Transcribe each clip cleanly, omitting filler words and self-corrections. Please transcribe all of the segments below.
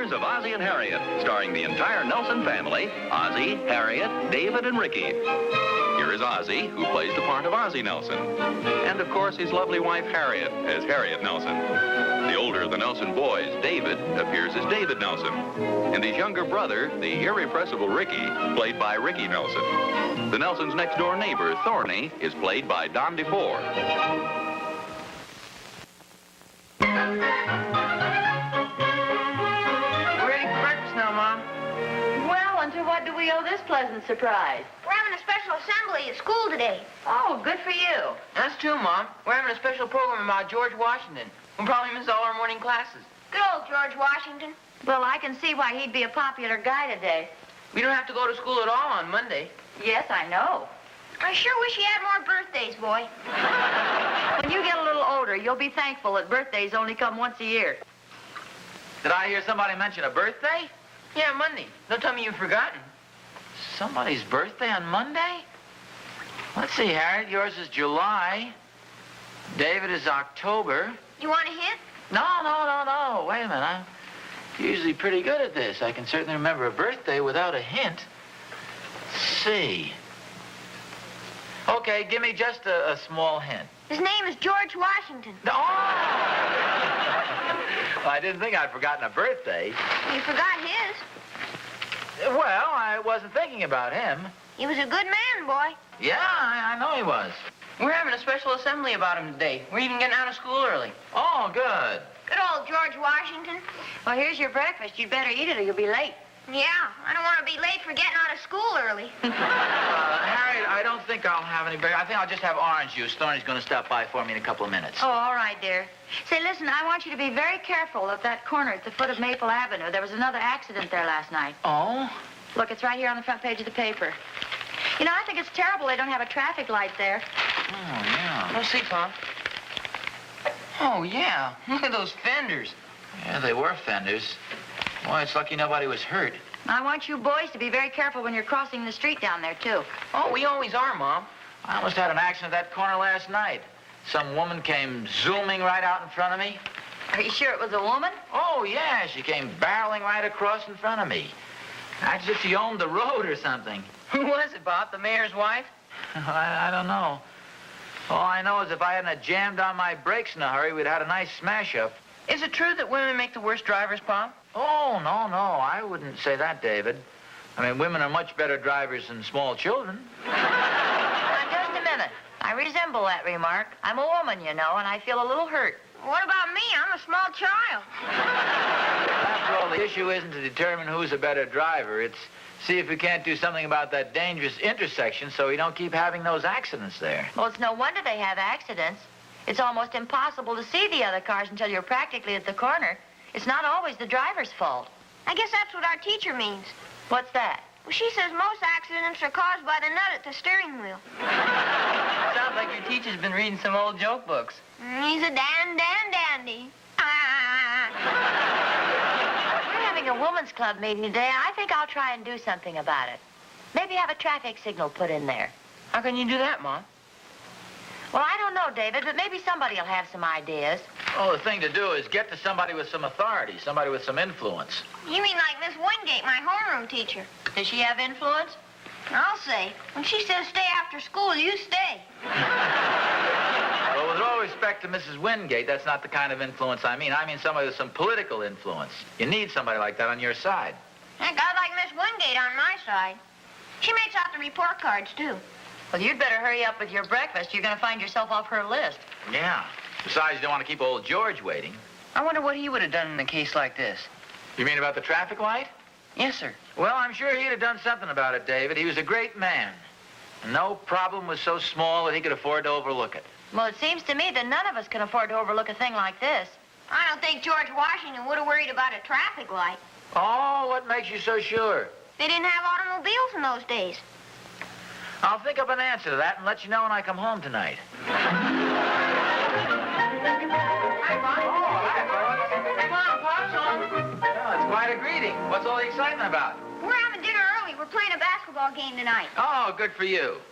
Adventures of Ozzie and Harriet, starring the entire Nelson family, Ozzie, Harriet, David, and Ricky. Here is Ozzie, who plays the part of Ozzie Nelson. And, of course, his lovely wife, Harriet, as Harriet Nelson. The older of the Nelson boys, David, appears as David Nelson. And his younger brother, the irrepressible Ricky, played by Ricky Nelson. The Nelsons' next-door neighbor, Thorny, is played by Don DeFore. To what do we owe this pleasant surprise? We're having a special assembly at school today. Oh, good for you. Us too, Mom. We're having a special program about George Washington. We'll probably miss all our morning classes. Good old George Washington. Well, I can see why he'd be a popular guy today. We don't have to go to school at all on Monday. Yes, I know. I sure wish he had more birthdays, boy. When you get a little older, you'll be thankful that birthdays only come once a year. Did I hear somebody mention a birthday? Yeah, Monday. Don't tell me you've forgotten. Somebody's birthday on Monday? Let's see, Harriet. Yours is July. David is October. You want a hint? No. Wait a minute. I'm usually pretty good at this. I can certainly remember a birthday without a hint. Let's see. Okay, give me just a small hint. His name is George Washington. Oh! Well, I didn't think I'd forgotten a birthday. You forgot his. Well, I wasn't thinking about him. He was a good man, boy. Yeah, I know he was. We're having a special assembly about him today. We're even getting out of school early. Oh, good. Good old George Washington. Well, here's your breakfast. You'd better eat it or you'll be late. Yeah, I don't want to be late for getting out of school early. Harriet, I don't think I'll have any breakfast. I think I'll just have orange juice. Thorny's going to stop by for me in a couple of minutes. Oh, all right, dear. Say, listen, I want you to be very careful of that corner at the foot of Maple Avenue. There was another accident there last night. Oh? Look, it's right here on the front page of the paper. You know, I think it's terrible they don't have a traffic light there. Oh, yeah. Let's see, Pop. Oh, yeah. Look at those fenders. Yeah, they were fenders. Boy, it's lucky nobody was hurt. I want you boys to be very careful when you're crossing the street down there, too. Oh, we always are, Mom. I almost had an accident at that corner last night. Some woman came zooming right out in front of me. Are you sure it was a woman? Oh, yeah, she came barreling right across in front of me. As if she owned the road or something. Who was it, Bob? The mayor's wife? I don't know. All I know is if I hadn't jammed on my brakes in a hurry, we'd had a nice smash-up. Is it true that women make the worst drivers, Pop? Oh, no. I wouldn't say that, David. I mean, women are much better drivers than small children. Now, just a minute. I resemble that remark. I'm a woman, you know, and I feel a little hurt. What about me? I'm a small child. After all, the issue isn't to determine who's a better driver. It's see if we can't do something about that dangerous intersection so we don't keep having those accidents there. Well, it's no wonder they have accidents. It's almost impossible to see the other cars until you're practically at the corner. It's not always the driver's fault. I guess that's what our teacher means. What's that? Well, she says most accidents are caused by the nut at the steering wheel. Sounds like your teacher's been reading some old joke books. He's a dandy. We're having a women's club meeting today. I think I'll try and do something about it. Maybe have a traffic signal put in there. How can you do that, Mom? Well, I don't know, David, but maybe somebody will have some ideas. Oh, the thing to do is get to somebody with some authority, somebody with some influence. You mean like Miss Wingate, my homeroom teacher? Does she have influence? I'll say. When she says stay after school, you stay. Well, with all respect to Mrs. Wingate, that's not the kind of influence I mean. I mean somebody with some political influence. You need somebody like that on your side. Heck, I'd like Miss Wingate on my side. She makes out the report cards, too. Well, you'd better hurry up with your breakfast. You're going to find yourself off her list. Yeah. Besides, you don't want to keep old George waiting. I wonder what he would have done in a case like this. You mean about the traffic light? Yes, sir. Well, I'm sure he'd have done something about it, David. He was a great man. No problem was so small that he could afford to overlook it. Well, it seems to me that none of us can afford to overlook a thing like this. I don't think George Washington would have worried about a traffic light. Oh, what makes you so sure? They didn't have automobiles in those days. I'll think up an answer to that and let you know when I come home tonight. Hi, Pop. Oh, hi, fellas. Come on, Pop's home. Well, it's quite a greeting. What's all the excitement about? We're having dinner early. We're playing a basketball game tonight. Oh, good for you.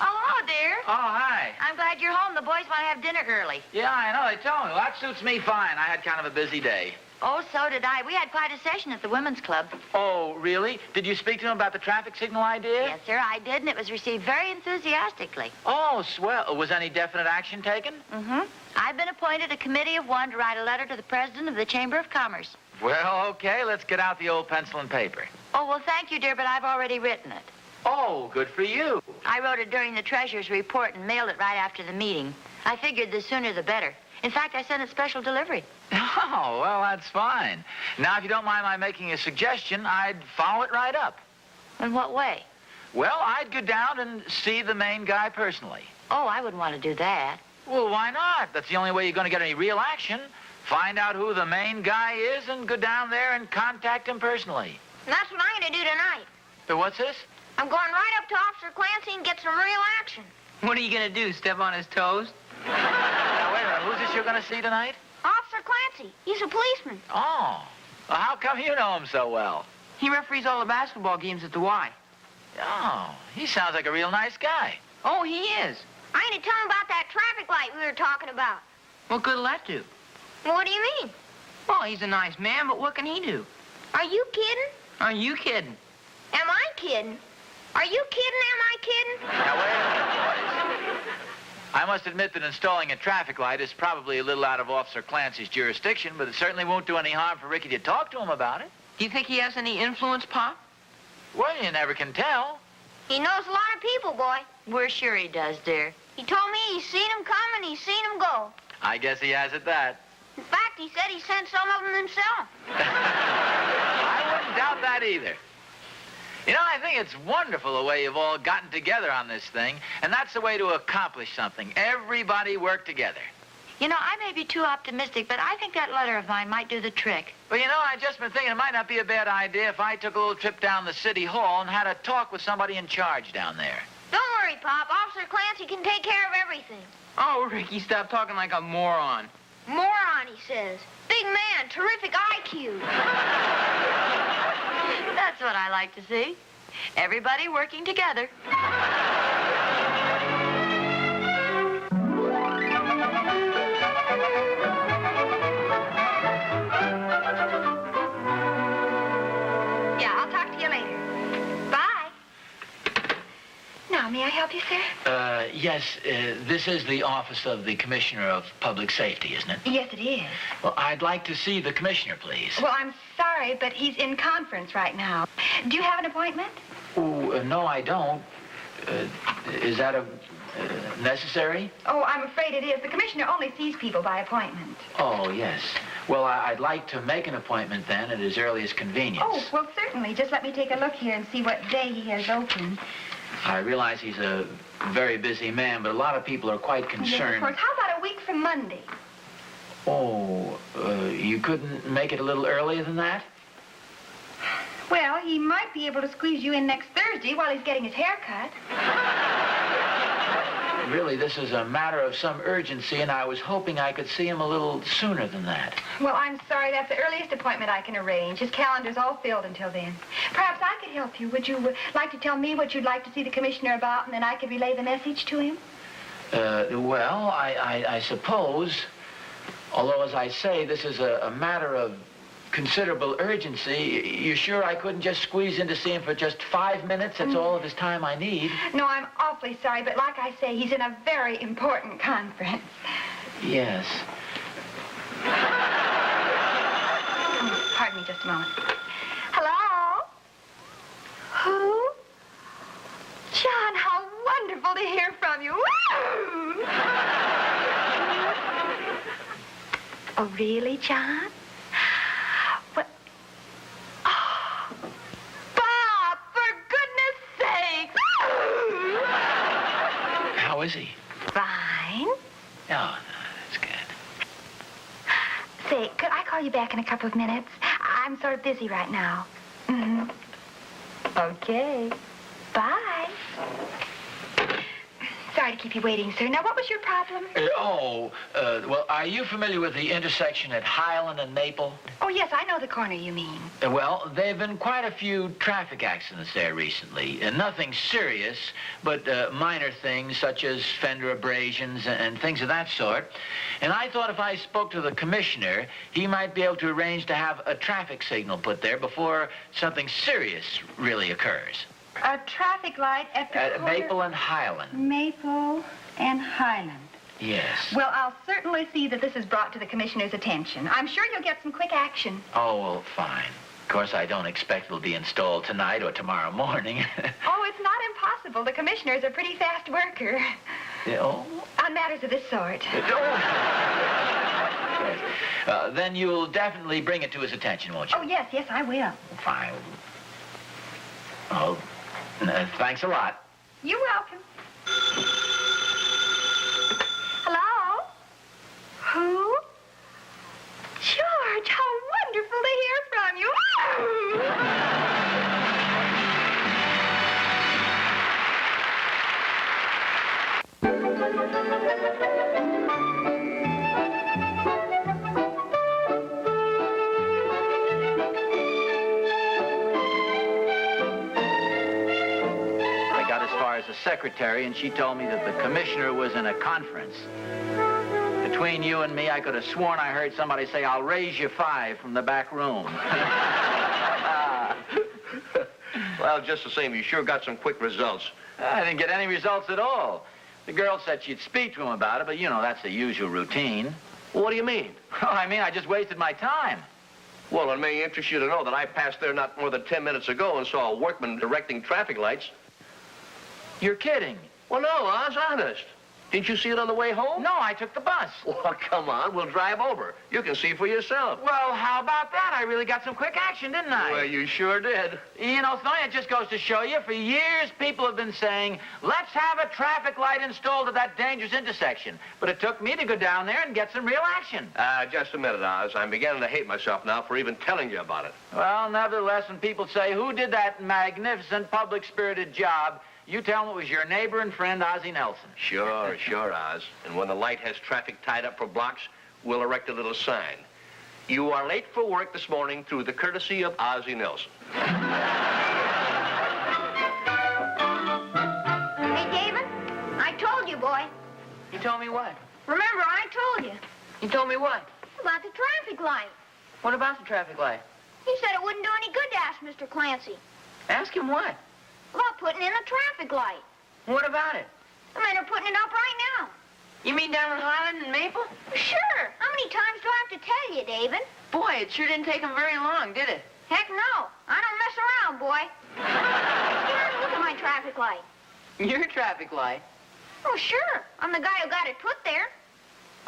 Oh, hello, dear. Oh, hi. I'm glad you're home. The boys want to have dinner early. Yeah, I know. They told me. Well, that suits me fine. I had kind of a busy day. Oh, so did I. We had quite a session at the women's club. Oh, really? Did you speak to them about the traffic signal idea? Yes, sir, I did, and it was received very enthusiastically. Oh, swell. Was any definite action taken? Mm-hmm. I've been appointed a committee of one to write a letter to the president of the Chamber of Commerce. Well, okay. Let's get out the old pencil and paper. Oh, well, thank you, dear, but I've already written it. Oh, good for you. I wrote it during the treasurer's report and mailed it right after the meeting. I figured the sooner the better. In fact, I sent it special delivery. Oh, well, that's fine. Now, if you don't mind my making a suggestion, I'd follow it right up. In what way? Well, I'd go down and see the main guy personally. Oh, I wouldn't want to do that. Well, why not? That's the only way you're going to get any real action. Find out who the main guy is and go down there and contact him personally. And that's what I'm going to do tonight. So what's this? I'm going right up to Officer Clancy and get some real action. What are you going to do, step on his toes? Now, wait a minute. Who's this you're going to see tonight? Officer Clancy. He's a policeman. Oh. Well, how come you know him so well? He referees all the basketball games at the Y. Oh, he sounds like a real nice guy. Oh, he is. I'm going to tell him about that traffic light we were talking about. What good'll that do? What do you mean? Well, he's a nice man, but what can he do? Are you kidding? Are you kidding? Am I kidding? Are you kidding? Am I kidding? Now, wait a minute, boys. I must admit that installing a traffic light is probably a little out of Officer Clancy's jurisdiction, but it certainly won't do any harm for Ricky to talk to him about it. Do you think he has any influence, Pop? Well, you never can tell. He knows a lot of people, boy. We're sure he does, dear. He told me he's seen them come and he's seen them go. I guess he has at that. In fact, he said he sent some of them himself. I wouldn't doubt that either. You know, I think it's wonderful the way you've all gotten together on this thing, and that's the way to accomplish something. Everybody work together. You know, I may be too optimistic, but I think that letter of mine might do the trick. Well, you know, I've just been thinking it might not be a bad idea if I took a little trip down to City Hall and had a talk with somebody in charge down there. Don't worry, Pop. Officer Clancy can take care of everything. Oh, Ricky, stop talking like a moron. Moron, he says. Big man, terrific IQ. That's what I like to see. Everybody working together. Yeah, I'll talk to you later. Bye. Now, may I help you, sir? Yes, this is the office of the Commissioner of Public Safety, isn't it? Yes, it is. Well, I'd like to see the Commissioner, please. Well, I'm sorry, but he's in conference right now. Do you have an appointment? Oh, no, I don't. Is that necessary? Oh, I'm afraid it is. The commissioner only sees people by appointment. Oh, yes. Well, I'd like to make an appointment then at his earliest convenience. Oh, well, certainly. Just let me take a look here and see what day he has open. I realize he's a very busy man, but a lot of people are quite Yes, of concerned. course. How about a week from Monday? Oh, you couldn't make it a little earlier than that? Well, he might be able to squeeze you in next Thursday while he's getting his hair cut. Really, this is a matter of some urgency, and I was hoping I could see him a little sooner than that. Well, I'm sorry. That's the earliest appointment I can arrange. His calendar's all filled until then. Perhaps I could help you. Would you like to tell me what you'd like to see the commissioner about, and then I could relay the message to him? Well, I suppose, although, as I say, this is a matter of considerable urgency, you sure I couldn't just squeeze in to see him for just 5 minutes? That's all of his time I need. No, I'm awfully sorry, but like I say, he's in a very important conference. Yes. Oh, pardon me just a moment. Hello? Who? John, how wonderful to hear from you. Woo! Oh, really, John? What? Oh, Bob, for goodness sake! Woo! How is he? Fine. Oh, no, that's good. Say, could I call you back in a couple of minutes? I'm sort of busy right now. Mm-hmm. Okay. Bye. Sorry sorry to keep you waiting, sir. Now, what was your problem? Well, are you familiar with the intersection at Highland and Maple? Oh, yes, I know the corner you mean. Well, there have been quite a few traffic accidents there recently. Nothing serious, but minor things such as fender abrasions and things of that sort. And I thought if I spoke to the commissioner, he might be able to arrange to have a traffic signal put there before something serious really occurs. A traffic light at the corner... Maple and Highland. Maple and Highland. Yes. Well, I'll certainly see that this is brought to the commissioner's attention. I'm sure you'll get some quick action. Oh, well, fine. Of course, I don't expect it'll be installed tonight or tomorrow morning. Oh, it's not impossible. The commissioner is a pretty fast worker. Oh? On matters of this sort. Then you'll definitely bring it to his attention, won't you? Oh, yes, I will. Fine. Oh, thanks a lot. You're welcome. Hello? Who? George, how wonderful to hear from you. I got as far as the secretary, and she told me that the commissioner was in a conference. Between you and me, I could have sworn I heard somebody say, "I'll raise you 5" from the back room. Well, just the same, you sure got some quick results. I didn't get any results at all. The girl said she'd speak to him about it, but, you know, that's the usual routine. Well, what do you mean? Well, I mean, I just wasted my time. Well, it may interest you to know that I passed there not more than 10 minutes ago and saw a workman directing traffic lights. You're kidding. Well, no, I was honest. Didn't you see it on the way home? No, I took the bus. Well, come on, we'll drive over. You can see for yourself. Well, how about that? I really got some quick action, didn't I? Well, you sure did. You know, Sonia, it just goes to show you, for years people have been saying, let's have a traffic light installed at that dangerous intersection. But it took me to go down there and get some real action. Just a minute, Oz. I'm beginning to hate myself now for even telling you about it. Well, nevertheless, when people say, who did that magnificent public-spirited job, you tell them it was your neighbor and friend, Ozzie Nelson. Sure, Oz. And when the light has traffic tied up for blocks, we'll erect a little sign. You are late for work this morning through the courtesy of Ozzie Nelson. Hey, David, I told you, boy. You told me what? Remember, I told you You told me what? about the traffic light. What about the traffic light? He said it wouldn't do any good to ask Mr. Clancy Ask him what? about putting in a traffic light. What about it? The men are putting it up right now. You mean down on Highland and Maple? Sure. How many times do I have to tell you, David? Boy, it sure didn't take him very long, did it? Heck no. I don't mess around, boy. Here, look at my traffic light. Your traffic light? Oh, sure. I'm the guy who got it put there.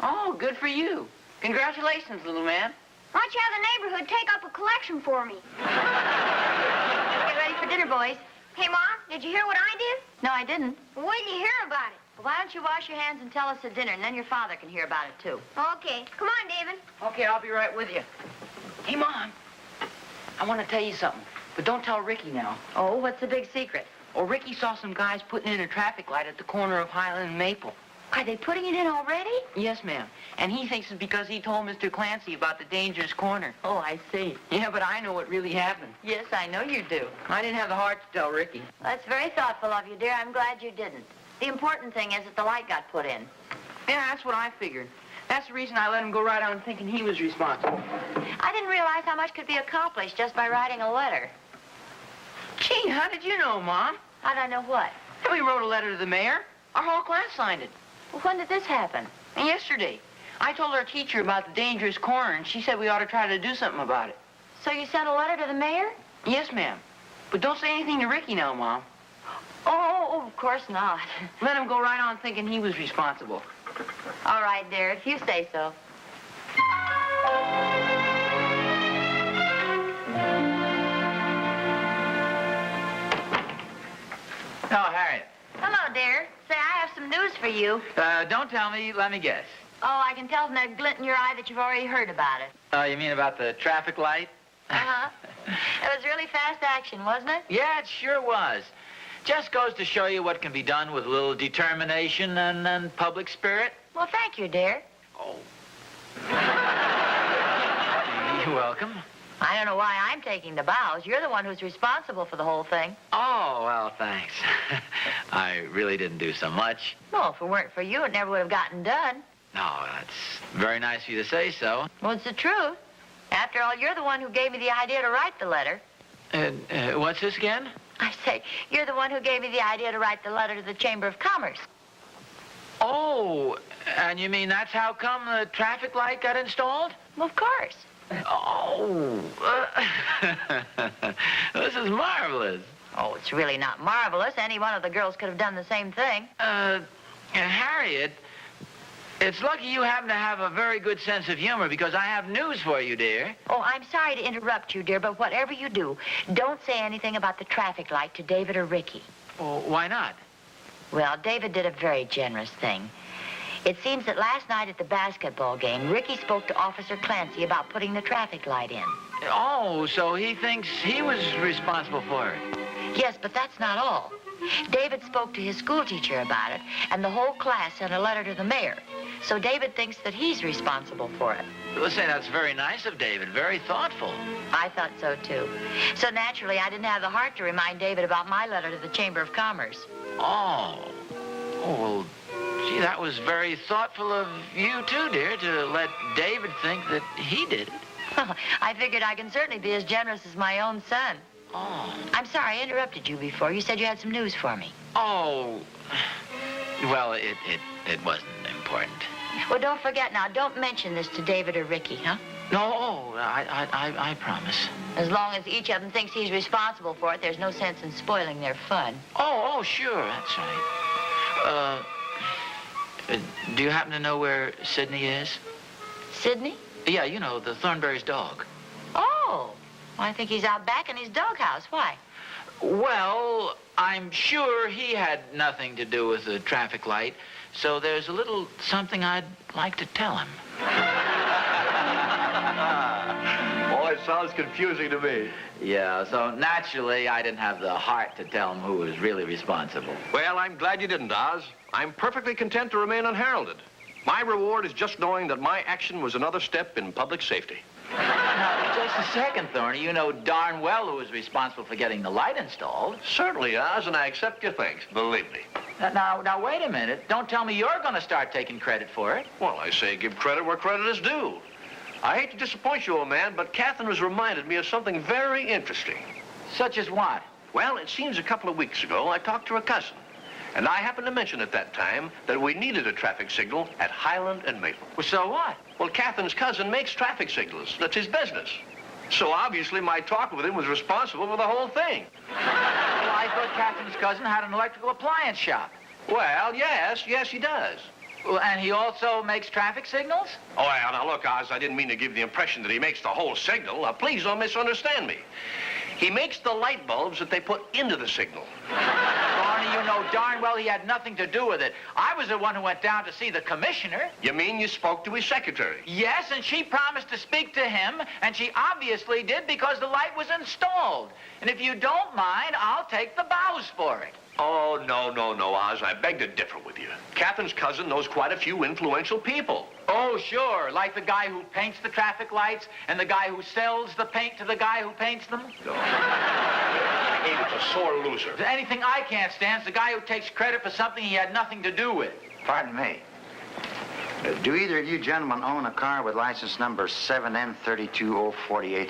Oh, good for you. Congratulations, little man. Why don't you have the neighborhood take up a collection for me? Get ready for dinner, boys. Hey, Mom, did you hear what I did? No, I didn't. Well, when did you hear about it? Well, why don't you wash your hands and tell us at dinner, and then your father can hear about it, too. Okay. Come on, David. Okay, I'll be right with you. Hey, Mom. I want to tell you something, but don't tell Ricky now. Oh, what's the big secret? Oh, Ricky saw some guys putting in a traffic light at the corner of Highland and Maple. Are they putting it in already? Yes, ma'am. And he thinks it's because he told Mr. Clancy about the dangerous corner. Oh, I see. Yeah, but I know what really happened. Yes, I know you do. I didn't have the heart to tell Ricky. That's very thoughtful of you, dear. I'm glad you didn't. The important thing is that the light got put in. Yeah, that's what I figured. That's the reason I let him go right on thinking he was responsible. I didn't realize how much could be accomplished just by writing a letter. Gee, how did you know, Mom? How'd I know what? We wrote a letter to the mayor. Our whole class signed it. Well, when did this happen? And yesterday. I told our teacher about the dangerous corner, and she said we ought to try to do something about it. So you sent a letter to the mayor? Yes, ma'am. But don't say anything to Ricky now, Mom. Oh, of course not. Let him go right on thinking he was responsible. All right, dear, if you say so. Oh, Harriet. Hello, dear. Say, I have some news for you. Don't tell me. Let me guess. Oh, I can tell from that glint in your eye that you've already heard about it. Oh, you mean about the traffic light? Uh-huh. It was really fast action, wasn't it? Yeah, it sure was. Just goes to show you what can be done with a little determination and public spirit. Well, thank you, dear. Oh. You're welcome. I don't know why I'm taking the bows. You're the one who's responsible for the whole thing. Oh, well, thanks. I really didn't do so much. Well, if it weren't for you, it never would have gotten done. No, that's very nice of you to say so. Well, it's the truth. After all, you're the one who gave me the idea to write the letter. What's this again? I say, you're the one who gave me the idea to write the letter to the Chamber of Commerce. Oh, and you mean that's how come the traffic light got installed? Well, of course. Oh, this is marvelous. Oh, it's really not marvelous. Any one of the girls could have done the same thing. Harriet, it's lucky you happen to have a very good sense of humor because I have news for you, dear. Oh, I'm sorry to interrupt you, dear, but whatever you do, don't say anything about the traffic light to David or Ricky. Oh, why not? Well, David did a very generous thing. It seems that last night at the basketball game, Ricky spoke to Officer Clancy about putting the traffic light in. Oh, so he thinks he was responsible for it. Yes, but that's not all. David spoke to his school teacher about it, and the whole class sent a letter to the mayor. So David thinks that he's responsible for it. Well, say, that's very nice of David. Very thoughtful. I thought so, too. So naturally, I didn't have the heart to remind David about my letter to the Chamber of Commerce. Oh. Oh, well, gee, that was very thoughtful of you, too, dear, to let David think that he did it. I figured I can certainly be as generous as my own son. Oh. I'm sorry, I interrupted you before. You said you had some news for me. Oh. Well, it wasn't important. Well, don't forget now, don't mention this to David or Ricky, huh? No, I promise. As long as each of them thinks he's responsible for it, there's no sense in spoiling their fun. Oh, sure, that's right. Do you happen to know where Sidney is? Sidney? Yeah, you know, the Thornberry's dog. Oh, well, I think he's out back in his doghouse. Why? Well, I'm sure he had nothing to do with the traffic light, so there's a little something I'd like to tell him. Boy, it sounds confusing to me. Yeah, so naturally I didn't have the heart to tell him who was really responsible. Well, I'm glad you didn't, Oz. I'm perfectly content to remain unheralded. My reward is just knowing that my action was another step in public safety. Now, just a second, Thorny. You know darn well who was responsible for getting the light installed. Certainly, Oz, and I accept your thanks, believe me. Now, wait a minute. Don't tell me you're going to start taking credit for it. Well, I say give credit where credit is due. I hate to disappoint you, old man, but Catherine has reminded me of something very interesting. Such as what? Well, it seems a couple of weeks ago I talked to her cousin, and I happened to mention at that time that we needed a traffic signal at Highland and Maple. Well, so what? Well, Catherine's cousin makes traffic signals. That's his business. So obviously my talk with him was responsible for the whole thing. Well, I thought Catherine's cousin had an electrical appliance shop. Well, yes, he does. Well, and he also makes traffic signals? Oh, well, now look, Oz, I didn't mean to give the impression that he makes the whole signal. Now, please don't misunderstand me. He makes the light bulbs that they put into the signal. Barney, you know darn well he had nothing to do with it. I was the one who went down to see the commissioner. You mean you spoke to his secretary? Yes, and she promised to speak to him, and she obviously did because the light was installed. And if you don't mind, I'll take the bows for it. Oh, no, Oz. I beg to differ with you. Catherine's cousin knows quite a few influential people. Oh, sure. Like the guy who paints the traffic lights and the guy who sells the paint to the guy who paints them. No. David's a sore loser. If there's anything I can't stand is the guy who takes credit for something he had nothing to do with. Pardon me. Do either of you gentlemen own a car with license number 7N32048?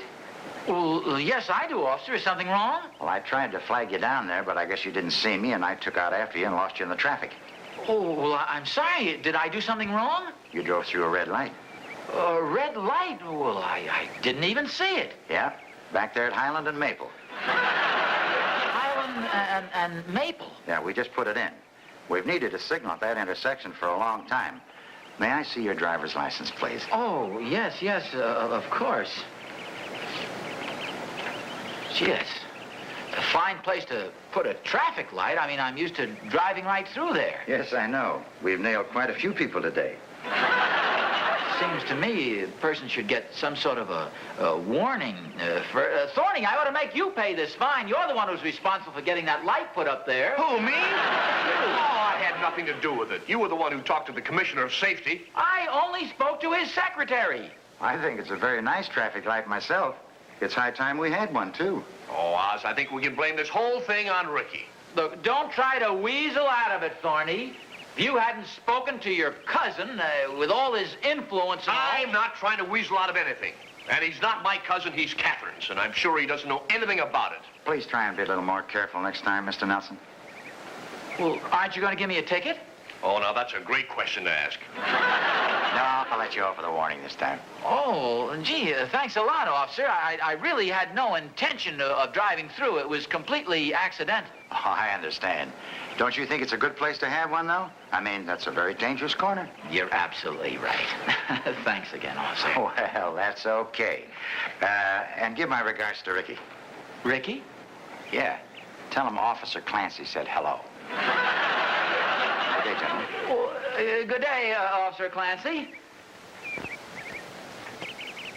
Well, yes, I do, officer. Is something wrong? Well, I tried to flag you down there, but I guess you didn't see me, and I took out after you and lost you in the traffic. Oh, well, I'm sorry. Did I do something wrong? You drove through a red light. A red light? Well, I didn't even see it. Yeah, back there at Highland and Maple. Highland and Maple? Yeah, we just put it in. We've needed a signal at that intersection for a long time. May I see your driver's license, please? Oh, yes, of course. Yes. A fine place to put a traffic light. I mean, I'm used to driving right through there. Yes, I know. We've nailed quite a few people today. seems to me a person should get some sort of a warning. Thorny, I ought to make you pay this fine. You're the one who's responsible for getting that light put up there. Who, me? Oh, I had nothing to do with it. You were the one who talked to the Commissioner of Safety. I only spoke to his secretary. I think it's a very nice traffic light myself. It's high time we had one, too. Oh, Oz, I think we can blame this whole thing on Ricky. Look, don't try to weasel out of it, Thorny. If you hadn't spoken to your cousin, with all his influence and all... I'm not trying to weasel out of anything. And he's not my cousin, he's Catherine's, and I'm sure he doesn't know anything about it. Please try and be a little more careful next time, Mr. Nelson. Well, aren't you going to give me a ticket? Oh, now that's a great question to ask. No, I'll let you off with a warning this time. Oh, gee, thanks a lot, officer. I really had no intention of driving through. It was completely accidental. Oh, I understand. Don't you think it's a good place to have one, though? I mean, that's a very dangerous corner. You're absolutely right. Thanks again, officer. Well, that's okay. And give my regards to Ricky. Ricky? Yeah. Tell him Officer Clancy said hello. Good day, gentlemen. Well, good day, Officer Clancy.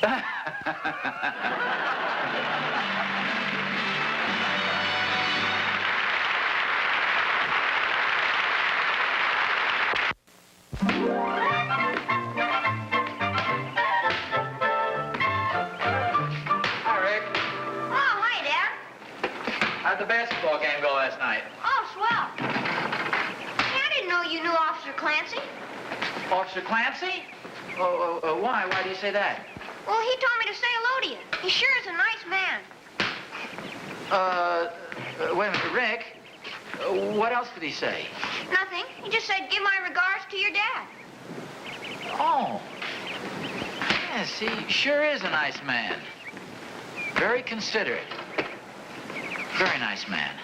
Hi, Rick. Oh, hi, Dad. How'd the basketball game go last night? Oh, swell. Hey, I didn't know you knew Officer Clancy. Officer Clancy? Why? Why do you say that? Well, he told me to say hello to you. He sure is a nice man. Wait a minute, Rick. What else did he say? Nothing. He just said, give my regards to your dad. Oh. Yes, he sure is a nice man. Very considerate. Very nice man.